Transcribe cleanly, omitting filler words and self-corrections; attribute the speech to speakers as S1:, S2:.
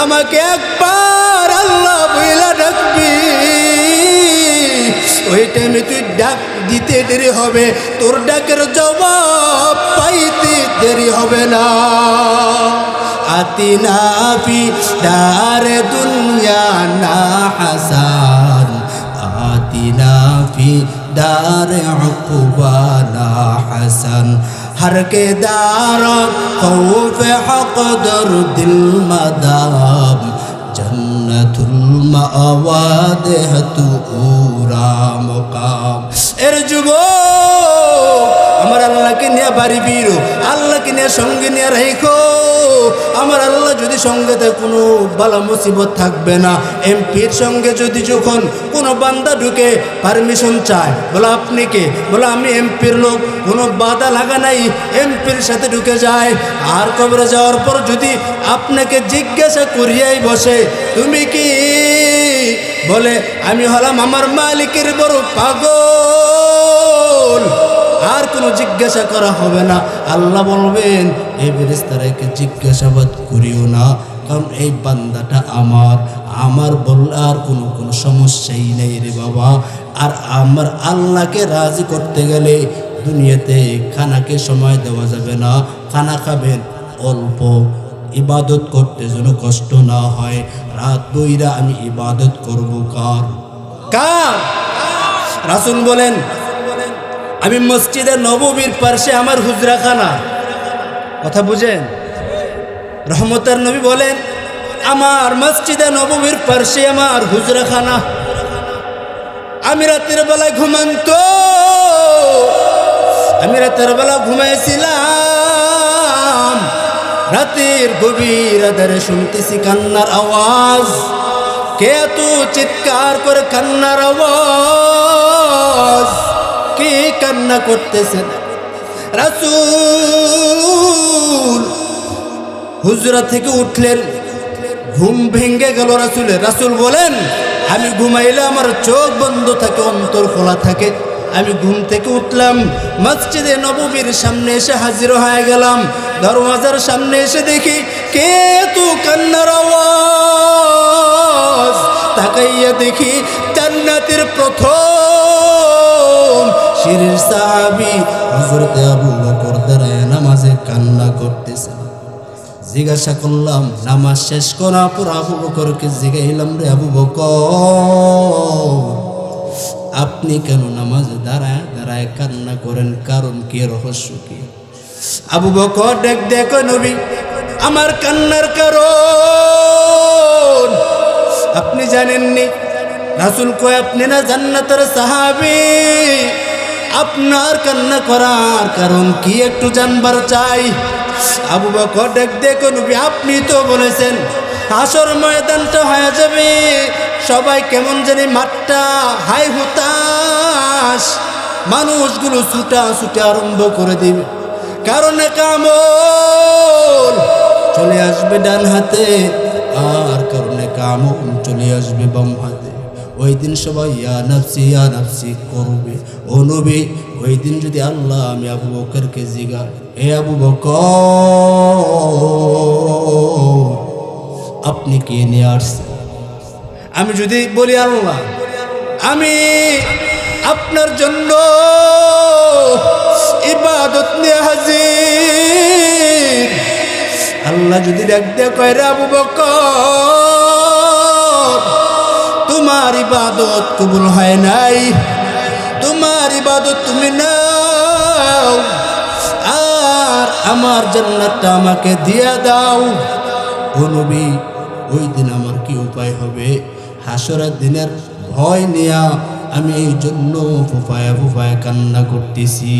S1: আমাকে একবার আল্লাহ বইলা ডাকবি, ওই টাইমে তুই ডাক দিতে দেরি হবে, তোর ডাকের জবাব পাইতে দেরি হবে না। আতিনা ফি দারে দুনিয়া না হাসান, আতিনা ফি দারে উকবা না হাসান, हर के दार खौफ हक दर दिल मदाब, जन्नतुल मावा देहतु उरा मुकाम। एर যুবক, আমার আল্লাহকে নিয়ে বাড়ি বিরো, আল্লাহকে নিয়ে সঙ্গে নিয়ে রেখো। আমার আল্লাহ যদি সঙ্গে থাকে কোনো বালা মুসিবত থাকবে না। এমপির সঙ্গে যদি যখন কোনো বান্দা ঢুকে পারমিশন চায়, বলো আপনি কে, বলো আমি এমপির লোক, কোনো বাধা লাগা নাই, এমপির সাথে ঢুকে যায়। আর কবরে যাওয়ার পর যদি আপনাকে জিজ্ঞাসা করিয়াই বসে তুমি কি, বলে আমি হলাম আমার মালিকের বড় পাগল, আর কোনো জিজ্ঞাসা করা হবে না। আল্লাহ বলবেন এই ফেরেশতাকে জিজ্ঞাসাবাদ করিও না, কারণ এই বান্দাটা আমার বললে আর কোনো সমস্যাই নেই রে বাবা। আর আমার আল্লাহকে রাজি করতে গেলে দুনিয়াতে খানাকে সময় দেওয়া যাবে না, খানা খাবেন অল্প, ইবাদত করতে যেন কষ্ট না হয়। রাত বইরা আমি ইবাদত করব কার? রাসূল বলেন আমি মসজিদে নববীর পাশে আমার হুজরাখানা, কথা বুঝেন? রহমতের নবী বলেন আমার মসজিদে নববীর পাশে আমার হুজরাখানা। আমি রাতের বেলায় ঘুমাইছিলাম, রাতের গভীর আধারে শুনতেছি কান্নার আওয়াজ। কে এত চিৎকার করে কান্নার আওয়াজ, কে কান্না করতেছেন? রাসূল হুজরা থেকে উঠলেন, ঘুম ভেঙে গেল রাসূলের। রাসূল বলেন আমি ঘুমাইলে আমার চোখ বন্ধ থাকে, অন্তর খোলা থাকে। আমি ঘুম থেকে উঠলাম, মসজিদে নববীর সামনে এসে হাজির হয়ে গেলাম। দরওয়াজার সামনে এসে দেখি কে তো কান্নার আওয়াজ। তাকাইয়া দেখি জান্নাতের প্রথম শিরের সাহাবী হযরত আবু বকর দাঁড়ায় নামাজে কান্না করতেছে। জিজ্ঞাসা করলাম নামাজ শেষ করার পর আবু বকরকে জিজ্ঞাইলাম, রে আবু বকর আপনি কেন নামাজে দাঁড়ায় দাঁড়ায় কান্না করেন, কারণ কি, রহস্য কি? আবু বকর দেখো নবী আমার কান্নার কারণ আপনি জানেননি? রাসূল কয় আপনি না জান্নাতের সাহাবী, আপনার কান্না করার কারণ কি একটু জানবার চাই। আবু বকর দেখো নবী আপনি তো বলেছেন হাসর ময়দানটা হয়ে যাবে, সবাই কেমন জানি মাঠটা হাই হুতাশ, মানুষগুলো ছুটে আরম্ভ করে দিবে, কারণে কামল চলে আসবে ডান হাতে আর কারণে কামল চলে আসবে বাম হাতে। ওই দিন সবাই ইয়া নাফসি করবে। ও নবী ওই দিন যদি আল্লাহ আমি আবু বকরকে জিজ্ঞাসা, এ আবু বকর আপনি কে নিয়ে আসছেন, আমি যদি বলি আল্লাহ আমি আপনার জন্য ইবাদত নিয়ে হাজির, আল্লাহ যদি ডাকতে কয় রে আবু বকর তোমার ইবাদত কবুল হয় নাই, তোমার ইবাদত তুমি নাও আর আমার জান্নাতটা আমাকে দিয়ে দাও। ও নবী ওই দিন আমার কি উপায় হবে? হাসরের দিনের ভয় নিয়া আমি এই জন্য ফুফায়া কান্না করতেছি।